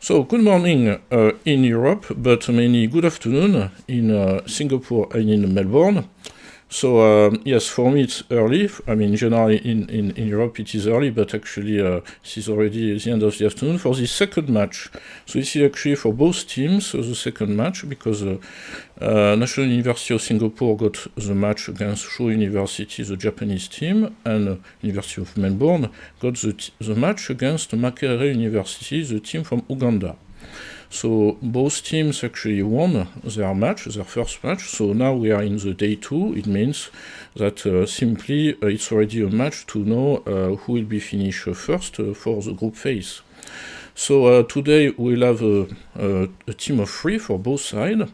So, good morning in Europe, but mainly good afternoon in Singapore and in Melbourne. So, yes, for me it's early. I mean, generally in Europe it is early, but actually this is already the end of the afternoon for the second match. So this is actually for both teams, the second match, because National University of Singapore got the match against Shaw University, the Japanese team, and University of Melbourne got the match against Makerere University, the team from Uganda. So both teams actually won their first match. So now we are in the day 2. It means that simply it's already a match to know who will be finished first for the group phase. So today we'll have a team of 3 for both sides.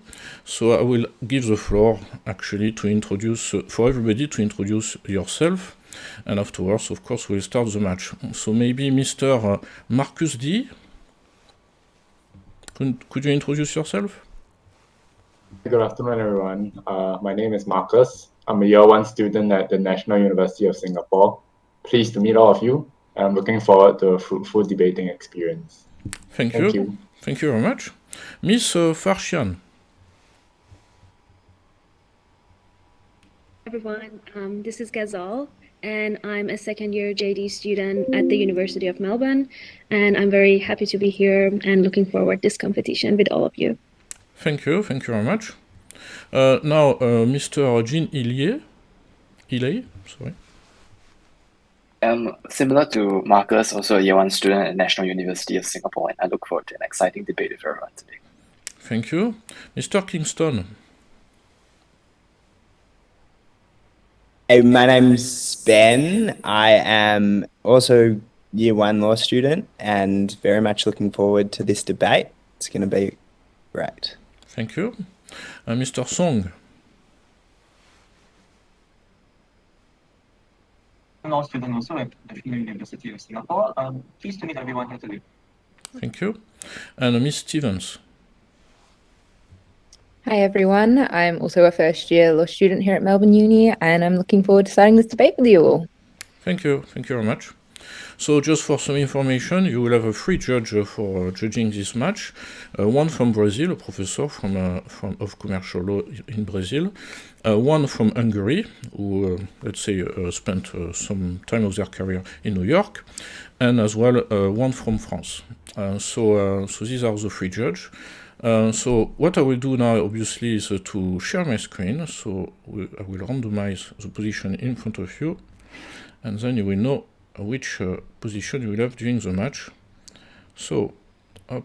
So I will give the floor actually to introduce, for everybody to introduce yourself. And afterwards, of course, we'll start the match. So maybe Mr. Marcus D. Could you introduce yourself? Good afternoon, everyone. My name is Marcus. I'm a year 1 student at the National University of Singapore. Pleased to meet all of you. I'm looking forward to a fruitful debating experience. Thank you. Thank you very much. Miss Farshian. Everyone, this is Ghazal, and I'm a second-year JD student at the University of Melbourne, and I'm very happy to be here and looking forward to this competition with all of you. Thank you very much. Now, Mr. Jean Ilay, sorry. Similar to Marcus, also a year 1 student at National University of Singapore, and I look forward to an exciting debate with everyone today. Thank you. Mr. Kingston. Hey, my name's Ben. I am also year 1 law student and very much looking forward to this debate. It's going to be great. Thank you. Mr. Song. I'm a law student also at the National University of Singapore. Pleased to meet everyone here today. Thank you. And Miss Stevens. Hi everyone, I'm also a first-year law student here at Melbourne Uni, and I'm looking forward to starting this debate with you all. Thank you very much. So just for some information, you will have a 3 judges for judging this match. One from Brazil, a professor of commercial law in Brazil. One from Hungary, who, let's say, spent some time of their career in New York. And as well, one from France. So these are the 3 judges. So what I will do now, obviously, is to share my screen. So I will randomize the position in front of you, and then you will know which position you will have during the match. So, up,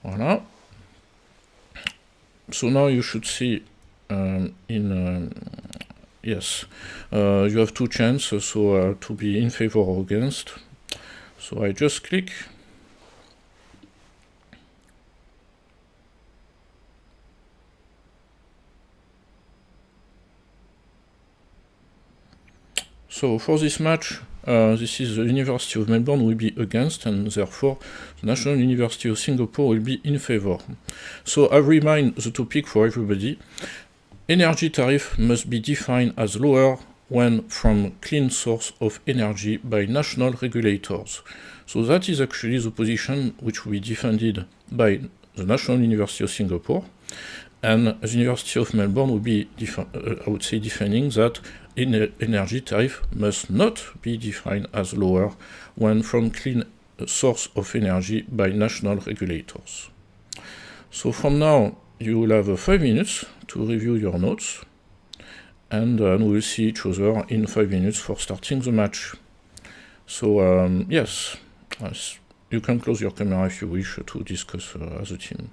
voilà. So now you should see yes, you have 2 chances, so to be in favor or against. So I just click. So for this match, this is the University of Melbourne will be against, and therefore the National University of Singapore will be in favor. So I remind the topic for everybody. Energy tariff must be defined as lower when from clean source of energy by national regulators. So that is actually the position which will be defended by the National University of Singapore, and the University of Melbourne will be, I would say, defending that energy tariff must not be defined as lower when from clean source of energy by national regulators. So from now, you will have 5 minutes to review your notes, and we will see each other in 5 minutes for starting the match. So yes, you can close your camera if you wish to discuss as a team.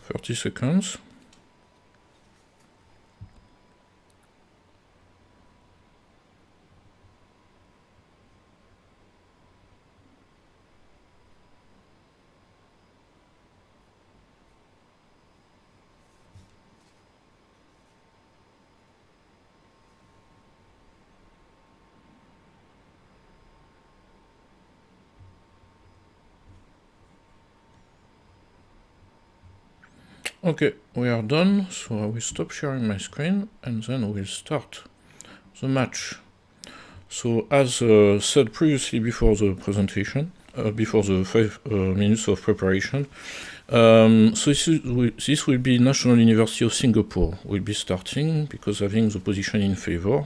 30 seconds. Okay, we are done, so I will stop sharing my screen and then we'll start the match. So as said previously before the presentation, before the 5 minutes of preparation, so this will be National University of Singapore will be starting, because having the position in favor,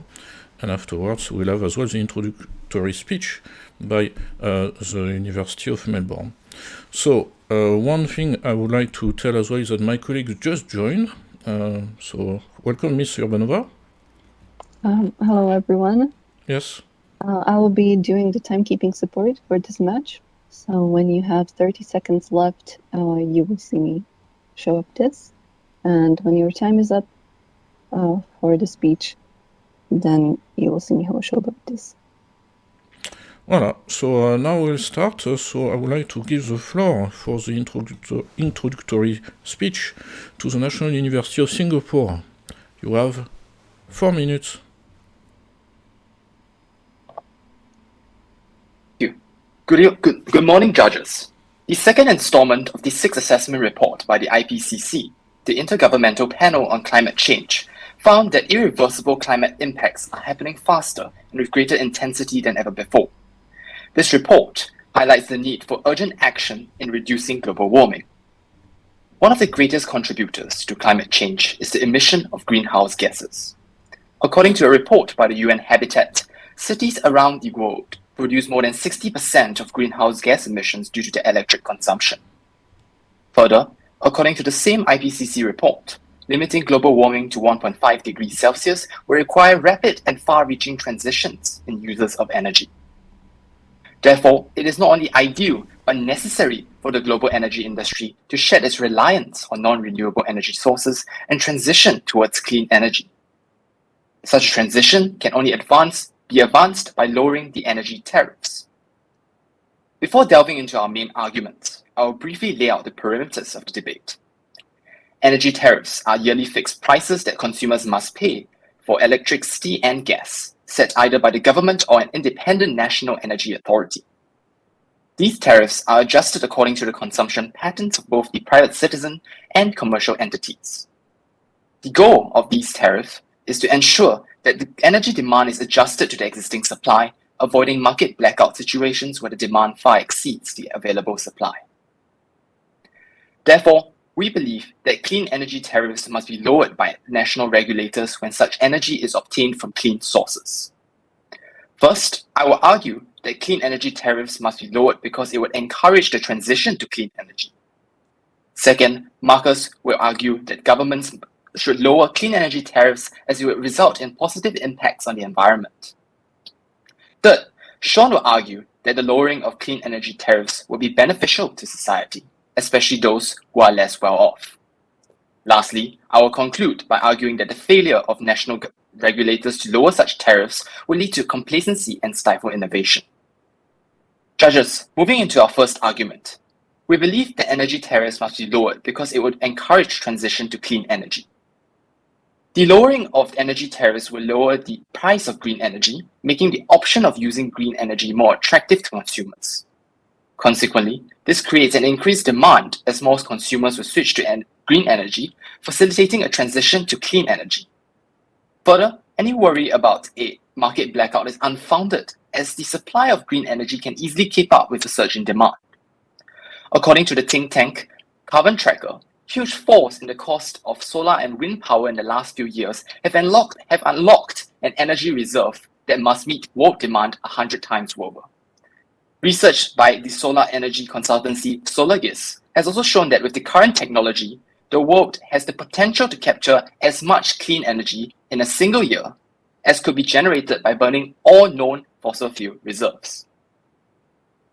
and afterwards we'll have as well the introductory speech by the University of Melbourne. So one thing I would like to tell as well is that my colleagues just joined. So welcome, Miss Urbanova. Hello, everyone. Yes. I will be doing the timekeeping support for this match. So when you have 30 seconds left, you will see me show up this. And when your time is up for the speech, then you will see me show up this. Voilà, so now we'll start. So I would like to give the floor for the introductory speech to the National University of Singapore. You have 4 minutes. Good morning, judges. The second installment of the 6th assessment report by the IPCC, the Intergovernmental Panel on Climate Change, found that irreversible climate impacts are happening faster and with greater intensity than ever before. This report highlights the need for urgent action in reducing global warming. One of the greatest contributors to climate change is the emission of greenhouse gases. According to a report by the UN Habitat, cities around the world produce more than 60% of greenhouse gas emissions due to their electric consumption. Further, according to the same IPCC report, limiting global warming to 1.5 degrees Celsius will require rapid and far-reaching transitions in uses of energy. Therefore, it is not only ideal but necessary for the global energy industry to shed its reliance on non-renewable energy sources and transition towards clean energy. Such a transition can only be advanced by lowering the energy tariffs. Before delving into our main arguments, I will briefly lay out the perimeters of the debate. Energy tariffs are yearly fixed prices that consumers must pay for electricity and gas, set either by the government or an independent national energy authority. These tariffs are adjusted according to the consumption patterns of both the private citizen and commercial entities. The goal of these tariffs is to ensure that the energy demand is adjusted to the existing supply, avoiding market blackout situations where the demand far exceeds the available supply. Therefore, we believe that clean energy tariffs must be lowered by national regulators when such energy is obtained from clean sources. First, I will argue that clean energy tariffs must be lowered because it would encourage the transition to clean energy. Second, Marcus will argue that governments should lower clean energy tariffs as it would result in positive impacts on the environment. Third, Sean will argue that the lowering of clean energy tariffs will be beneficial to society, especially those who are less well off. Lastly, I will conclude by arguing that the failure of national regulators to lower such tariffs will lead to complacency and stifle innovation. Judges, moving into our first argument, we believe that energy tariffs must be lowered because it would encourage transition to clean energy. The lowering of energy tariffs will lower the price of green energy, making the option of using green energy more attractive to consumers. Consequently, this creates an increased demand as more consumers will switch to green energy, facilitating a transition to clean energy. Further, any worry about a market blackout is unfounded, as the supply of green energy can easily keep up with the surge in demand. According to the think tank Carbon Tracker, huge falls in the cost of solar and wind power in the last few years have unlocked an energy reserve that must meet world demand 100 times over. Research by the solar energy consultancy SolarGIS has also shown that with the current technology, the world has the potential to capture as much clean energy in a single year as could be generated by burning all known fossil fuel reserves.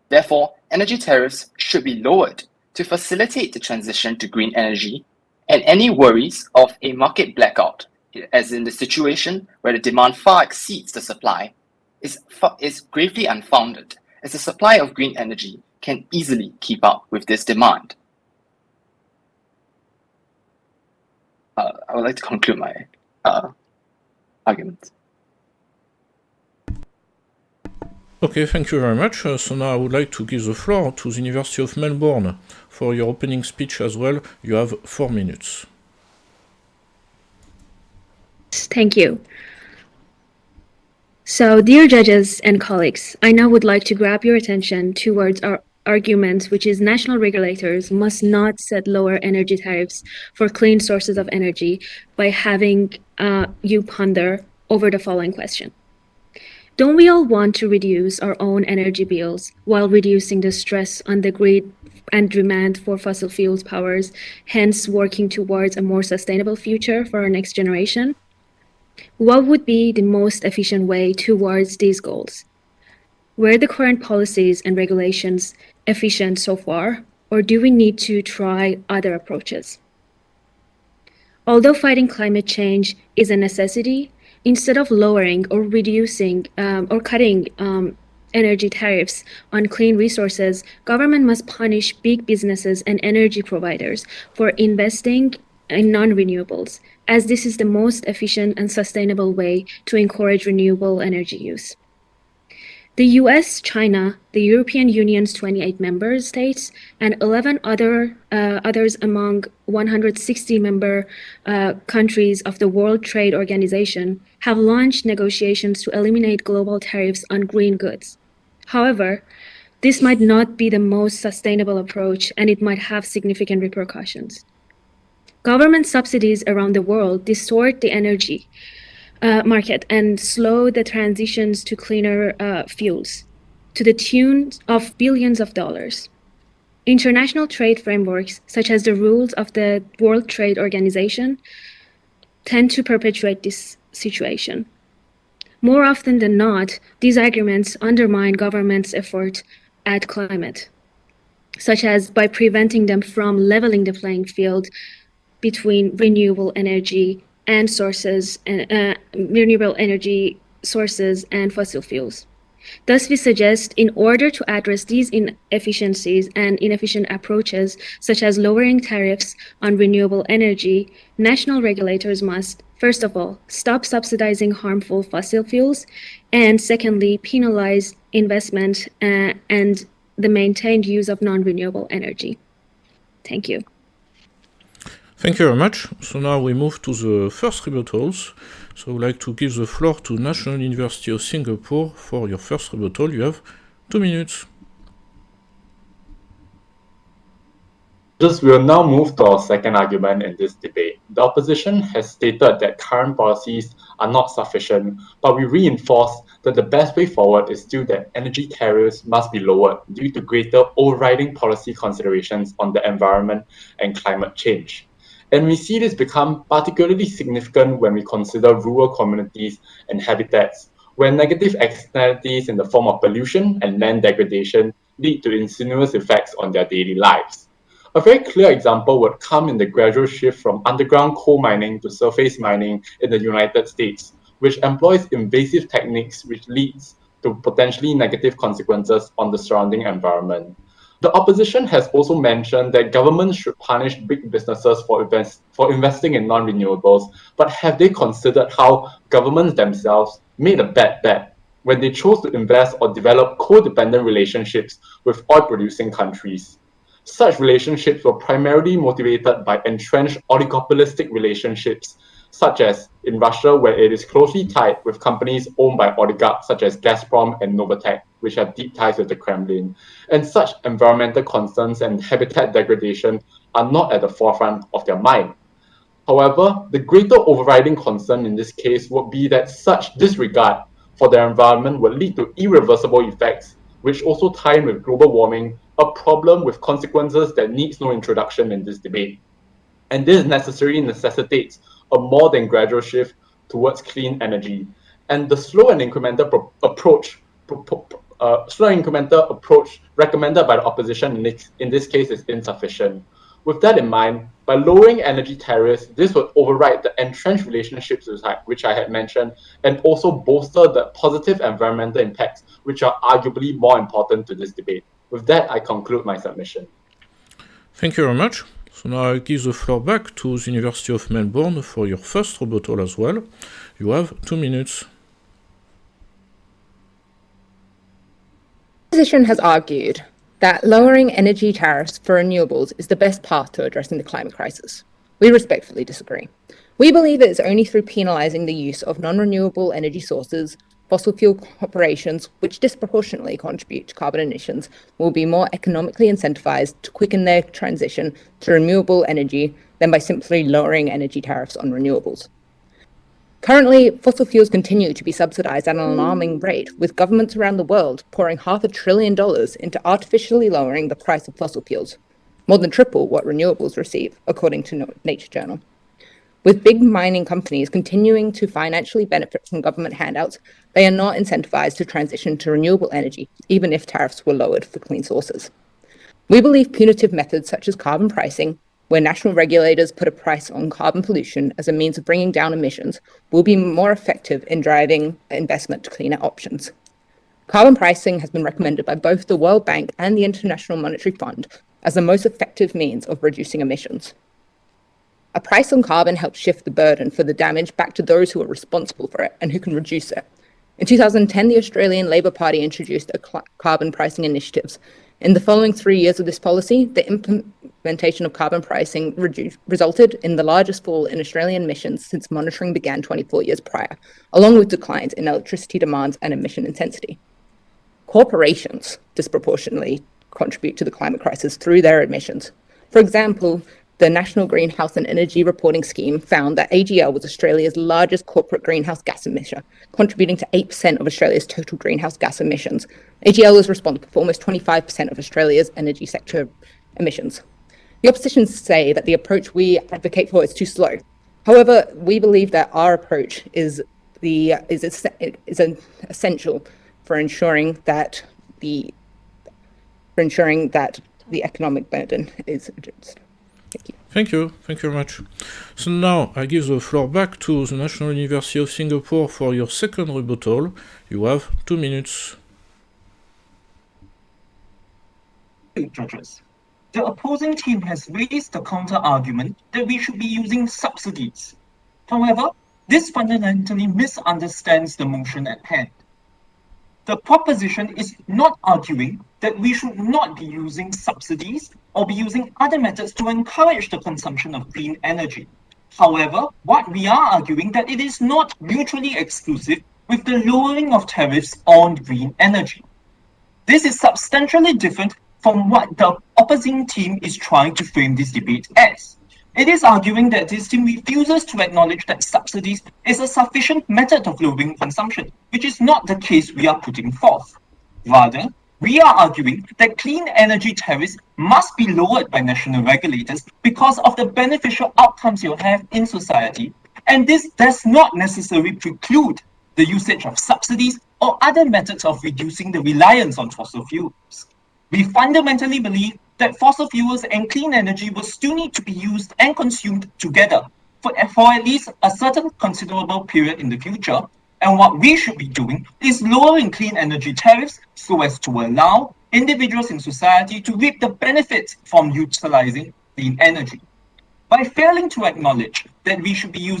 Therefore, energy tariffs should be lowered to facilitate the transition to green energy And any worries of a market blackout, as in the situation where the demand far exceeds the supply, is gravely unfounded, as the supply of green energy can easily keep up with this demand. I would like to conclude my argument. Okay, thank you very much. So now I would like to give the floor to the University of Melbourne for your opening speech as well. You have 4 minutes. Thank you. So, dear judges and colleagues, I now would like to grab your attention towards our argument, which is national regulators must not set lower energy tariffs for clean sources of energy by having you ponder over the following question. Don't we all want to reduce our own energy bills while reducing the stress on the grid and demand for fossil fuels powers, hence working towards a more sustainable future for our next generation? What would be the most efficient way towards these goals? Were the current policies and regulations efficient so far, or do we need to try other approaches? Although fighting climate change is a necessity, instead of lowering or reducing or cutting energy tariffs on clean resources, government must punish big businesses and energy providers for investing in non-renewables, as this is the most efficient and sustainable way to encourage renewable energy use. The US, China, the European Union's 28 member states, and 11 others among 160 member countries of the World Trade Organization have launched negotiations to eliminate global tariffs on green goods. However, this might not be the most sustainable approach, and it might have significant repercussions. Government subsidies around the world distort the energy market and slow the transitions to cleaner fuels to the tune of billions of dollars. International trade frameworks, such as the rules of the World Trade Organization, tend to perpetuate this situation. More often than not, these agreements undermine governments' effort at climate, such as by preventing them from leveling the playing field between renewable energy sources and fossil fuels. Thus, we suggest, in order to address these inefficiencies and inefficient approaches, such as lowering tariffs on renewable energy, national regulators must, first of all, stop subsidizing harmful fossil fuels, and secondly, penalize investment and the maintained use of non-renewable energy. Thank you. Thank you very much. So now we move to the first rebuttals. So I would like to give the floor to National University of Singapore for your first rebuttal. You have 2 minutes. We will now move to our second argument in this debate. The opposition has stated that current policies are not sufficient, but we reinforce that the best way forward is still that energy tariffs must be lowered due to greater overriding policy considerations on the environment and climate change. And we see this become particularly significant when we consider rural communities and habitats, where negative externalities in the form of pollution and land degradation lead to insidious effects on their daily lives. A very clear example would come in the gradual shift from underground coal mining to surface mining in the United States, which employs invasive techniques which leads to potentially negative consequences on the surrounding environment. The opposition has also mentioned that governments should punish big businesses for investing in non-renewables, but have they considered how governments themselves made a bad bet when they chose to invest or develop codependent relationships with oil-producing countries? Such relationships were primarily motivated by entrenched oligopolistic relationships, such as in Russia, where it is closely tied with companies owned by oligarchs such as Gazprom and Novatek, which have deep ties with the Kremlin. And such environmental concerns and habitat degradation are not at the forefront of their mind. However, the greater overriding concern in this case would be that such disregard for their environment will lead to irreversible effects, which also tie in with global warming, a problem with consequences that needs no introduction in this debate. And this necessarily necessitates a more than gradual shift towards clean energy. And the slow and incremental approach recommended by the opposition in this case is insufficient. With that in mind, by lowering energy tariffs, this would override the entrenched relationships which I had mentioned, and also bolster the positive environmental impacts, which are arguably more important to this debate. With that, I conclude my submission. Thank you very much. So now I give the floor back to the University of Melbourne for your first rebuttal as well. You have 2 minutes. The opposition has argued that lowering energy tariffs for renewables is the best path to addressing the climate crisis. We respectfully disagree. We believe it is only through penalising the use of non-renewable energy sources, fossil fuel corporations, which disproportionately contribute to carbon emissions, will be more economically incentivised to quicken their transition to renewable energy than by simply lowering energy tariffs on renewables. Currently, fossil fuels continue to be subsidised at an alarming rate, with governments around the world pouring $500 billion into artificially lowering the price of fossil fuels, more than triple what renewables receive, according to Nature Journal. With big mining companies continuing to financially benefit from government handouts, they are not incentivised to transition to renewable energy, even if tariffs were lowered for clean sources. We believe punitive methods such as carbon pricing, where national regulators put a price on carbon pollution as a means of bringing down emissions, will be more effective in driving investment to cleaner options. Carbon pricing has been recommended by both the World Bank and the International Monetary Fund as the most effective means of reducing emissions. A price on carbon helps shift the burden for the damage back to those who are responsible for it and who can reduce it. In 2010, the Australian Labor Party introduced carbon pricing initiatives. In the following 3 years of this policy, the implementation of carbon pricing resulted in the largest fall in Australian emissions since monitoring began 24 years prior, along with declines in electricity demands and emission intensity. Corporations disproportionately contribute to the climate crisis through their emissions. For example, the National Greenhouse and Energy Reporting Scheme found that AGL was Australia's largest corporate greenhouse gas emitter, contributing to 8% of Australia's total greenhouse gas emissions. AGL is responsible for almost 25% of Australia's energy sector emissions. The opposition say that the approach we advocate for is too slow. However, we believe that our approach is essential for ensuring that the economic burden is reduced. Thank you. Thank you very much. So now I give the floor back to the National University of Singapore for your second rebuttal. You have 2 minutes. Judges. The opposing team has raised the counter-argument that we should be using subsidies. However, this fundamentally misunderstands the motion at hand. The proposition is not arguing that we should not be using subsidies or be using other methods to encourage the consumption of clean energy. However, what we are arguing that it is not mutually exclusive with the lowering of tariffs on green energy. This is substantially different from what the opposing team is trying to frame this debate as. It is arguing that this team refuses to acknowledge that subsidies is a sufficient method of lowering consumption, which is not the case we are putting forth. Rather, we are arguing that clean energy tariffs must be lowered by national regulators because of the beneficial outcomes you have in society, and this does not necessarily preclude the usage of subsidies or other methods of reducing the reliance on fossil fuels. We fundamentally believe that fossil fuels and clean energy will still need to be used and consumed together for at least a certain considerable period in the future. And what we should be doing is lowering clean energy tariffs so as to allow individuals in society to reap the benefits from utilizing clean energy. By failing to acknowledge that we should be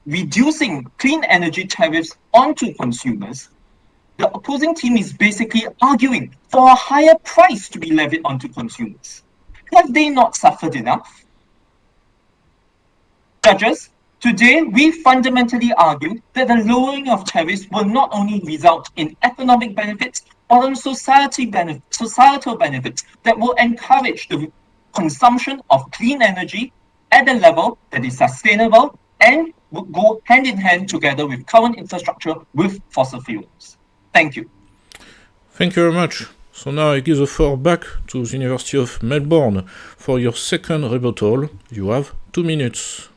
reducing clean energy tariffs onto consumers, the opposing team is basically arguing for a higher price to be levied onto consumers. Have they not suffered enough? Judges, today we fundamentally argue that the lowering of tariffs will not only result in economic benefits, but on societal benefits that will encourage the consumption of clean energy at a level that is sustainable and will go hand in hand together with current infrastructure with fossil fuels. Thank you. Thank you very much. So now I give the floor back to the University of Melbourne for your second rebuttal. You have 2 minutes.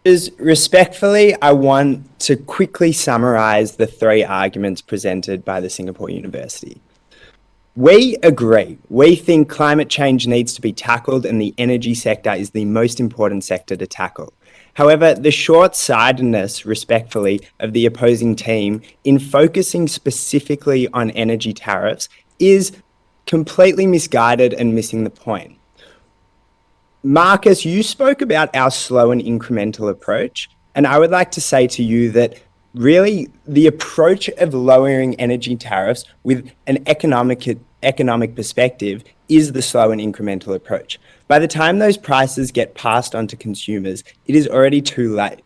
Respectfully, I want to quickly summarize the 3 arguments presented by the Singapore University. We agree. We think climate change needs to be tackled and the energy sector is the most important sector to tackle. However, the short-sightedness, respectfully, of the opposing team in focusing specifically on energy tariffs is completely misguided and missing the point. Marcus, you spoke about our slow and incremental approach, and I would like to say to you that really the approach of lowering energy tariffs with an economic perspective is the slow and incremental approach. By the time those prices get passed on to consumers, it is already too late.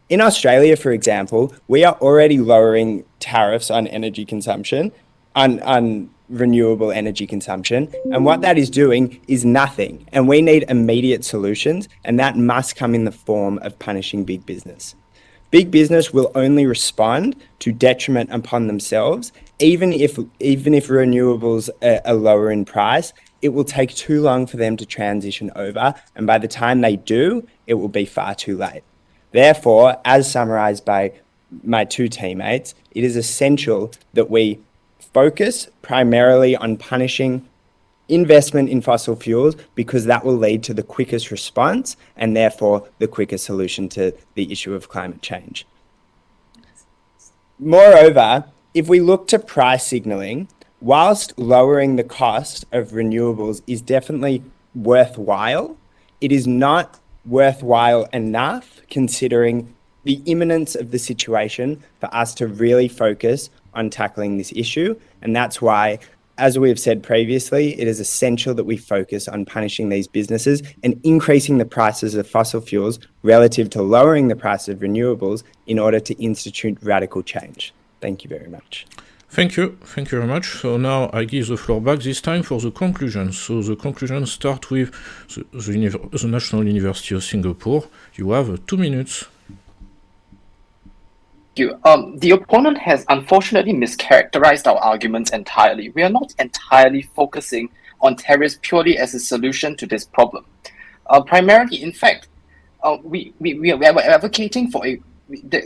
In Australia, for example, we are already lowering tariffs on energy consumption, on renewable energy consumption, and what that is doing is nothing. And we need immediate solutions, and that must come in the form of punishing big business. Big business will only respond to detriment upon themselves, even if renewables are lower in price. It will take too long for them to transition over, and by the time they do, it will be far too late. Therefore, as summarised by my two teammates, it is essential that we focus primarily on punishing investment in fossil fuels because that will lead to the quickest response and therefore the quickest solution to the issue of climate change. Moreover, if we look to price signalling, whilst lowering the cost of renewables is definitely worthwhile, it is not worthwhile enough considering the imminence of the situation for us to really focus on tackling this issue. And that's why, as we have said previously, it is essential that we focus on punishing these businesses and increasing the prices of fossil fuels relative to lowering the price of renewables in order to institute radical change. Thank you very much. Thank you very much. So now I give the floor back this time for the conclusion. So the conclusion starts with the National University of Singapore. You have 2 minutes. The opponent has unfortunately mischaracterized our arguments entirely. We are not entirely focusing on tariffs purely as a solution to this problem. Primarily, in fact, we are advocating for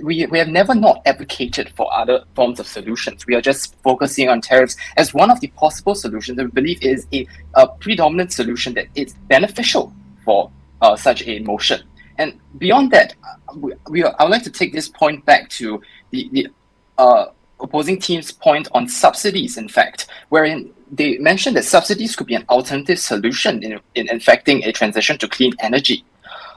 we have never not advocated for other forms of solutions. We are just focusing on tariffs as one of the possible solutions that we believe is a predominant solution that is beneficial for such a motion. And beyond that, I would like to take this point back to the opposing team's point on subsidies, in fact, wherein they mentioned that subsidies could be an alternative solution in effecting a transition to clean energy.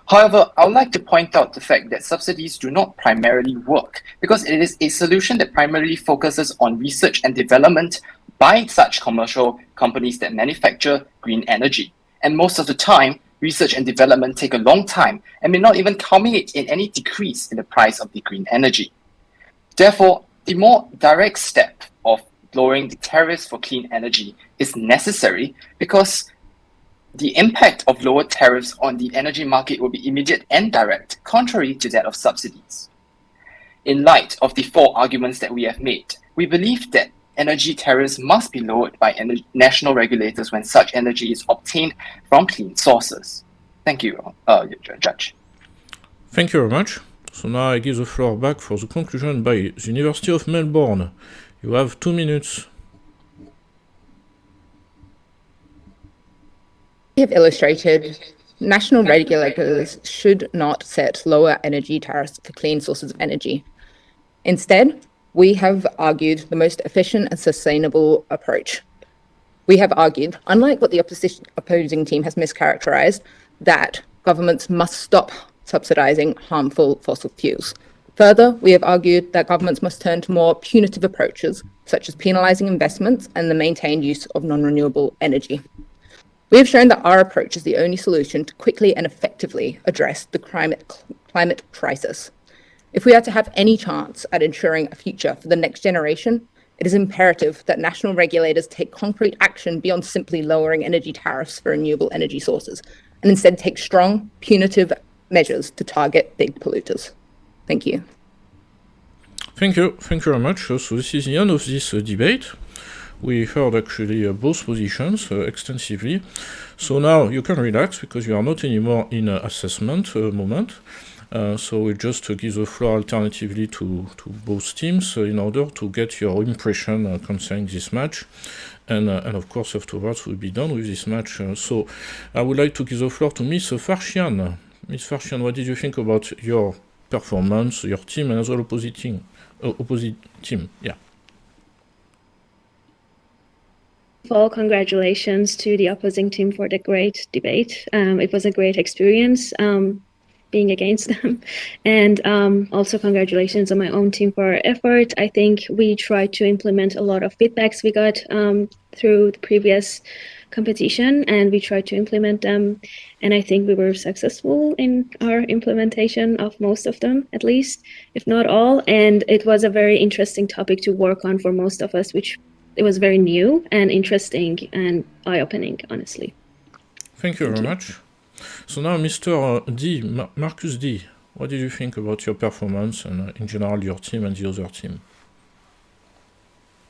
However, I would like to point out the fact that subsidies do not primarily work because it is a solution that primarily focuses on research and development by such commercial companies that manufacture green energy. And most of the time, research and development take a long time and may not even culminate in any decrease in the price of the green energy. Therefore, the more direct step of lowering the tariffs for clean energy is necessary because the impact of lower tariffs on the energy market will be immediate and direct, contrary to that of subsidies. In light of the 4 arguments that we have made, we believe that energy tariffs must be lowered by national regulators when such energy is obtained from clean sources. Thank you, Judge. Thank you very much. So now I give the floor back for the conclusion by the University of Melbourne. You have 2 minutes. We have illustrated national regulators should not set lower energy tariffs for clean sources of energy. Instead, we have argued the most efficient and sustainable approach. We have argued, unlike what the opposing team has mischaracterized, that governments must stop subsidizing harmful fossil fuels. Further, we have argued that governments must turn to more punitive approaches, such as penalizing investments and the maintained use of non-renewable energy. We have shown that our approach is the only solution to quickly and effectively address the climate crisis. If we are to have any chance at ensuring a future for the next generation, it is imperative that national regulators take concrete action beyond simply lowering energy tariffs for renewable energy sources, and instead take strong, punitive measures to target big polluters. Thank you. Thank you very much. So this is the end of this debate. We heard actually both positions extensively. So now you can relax because you are not anymore in an assessment moment. So we'll just give the floor alternatively to both teams in order to get your impression concerning this match. And of course, afterwards, we'll be done with this match. So I would like to give the floor to Miss Farshian. Miss Farshian, what did you think about your performance, your team, and as well opposite team? Yeah. All congratulations to the opposing team for the great debate. It was a great experience being against them. And also congratulations on my own team for our effort. I think we tried to implement a lot of feedbacks we got through the previous competition, and we tried to implement them. And I think we were successful in our implementation of most of them, at least, if not all. And it was a very interesting topic to work on for most of us, which it was very new and interesting and eye-opening, honestly. Thank you very much. So now, Mr. D, Marcus D, what did you think about your performance and in general your team and the other team?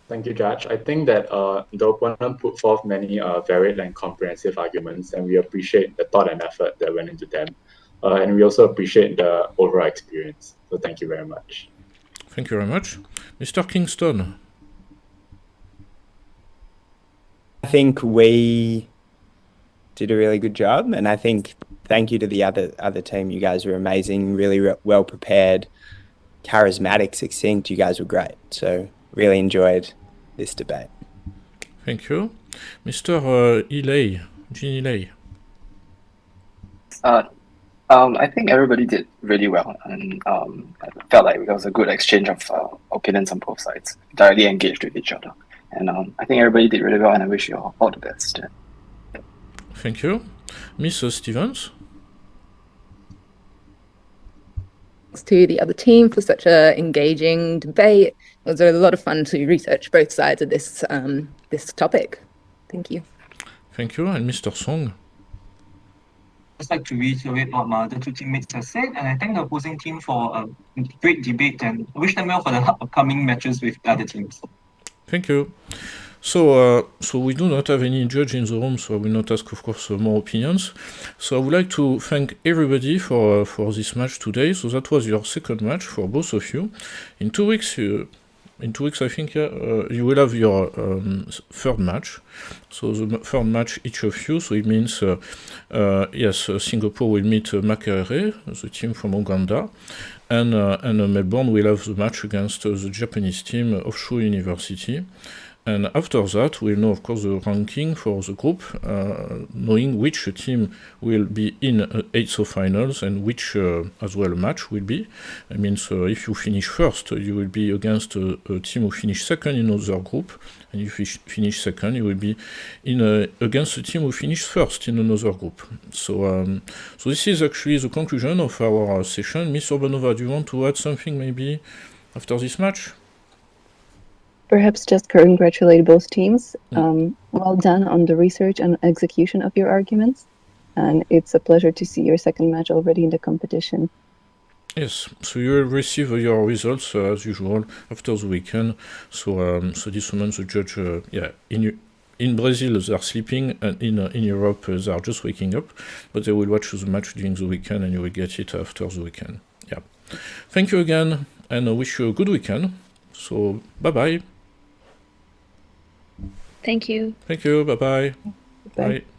Thank you, Judge. I think that the opponent put forth many varied and comprehensive arguments, and we appreciate the thought and effort that went into them. And we also appreciate the overall experience. So thank you very much. Thank you very much. Mr. Kingston. I think we did a really good job, and I think thank you to the other team. You guys were amazing, really well prepared, charismatic, succinct. You guys were great. So really enjoyed this debate. Thank you. Mr. Elay, Jean Elay. I think everybody did really well, and I felt like there was a good exchange of opinions on both sides, directly engaged with each other. And I think everybody did really well, and I wish you all the best. Thank you. Miss Stevens? Thanks to the other team for such an engaging debate. It was a lot of fun to research both sides of this this topic. Thank you. Thank you. And Mr. Song? I'd just like to reiterate what my other two teammates have said, and I thank the opposing team for a great debate and wish them well for the upcoming matches with the other teams. Thank you. So we do not have any judge in the room, so I will not ask, of course, more opinions. So I would like to thank everybody for this match today. So that was your second match for both of you. In 2 weeks, I think, you will have your third match. So the third match each of you. So it means, yes, Singapore will meet Makerere, the team from Uganda. And Melbourne will have the match against the Japanese team, Offshore University. And after that, we'll know, of course, the ranking for the group, knowing which team will be in 8th of finals and which, as well, match will be. I mean, so if you finish first, you will be against a team who finished second in another group. And if you finish second, you will be against a team who finished first in another group. So this is actually the conclusion of our session. Ms. Urbanova, do you want to add something maybe after this match? Perhaps just congratulate both teams. Well done on the research and execution of your arguments. And it's a pleasure to see your second match already in the competition. Yes, so you will receive your results as usual after the weekend. So this moment the judge, in Brazil they are sleeping, and in Europe they are just waking up, but they will watch the match during the weekend and you will get it after the weekend. Yeah. Thank you again, and I wish you a good weekend. So bye-bye. Thank you. Thank you, bye-bye. Bye. Bye.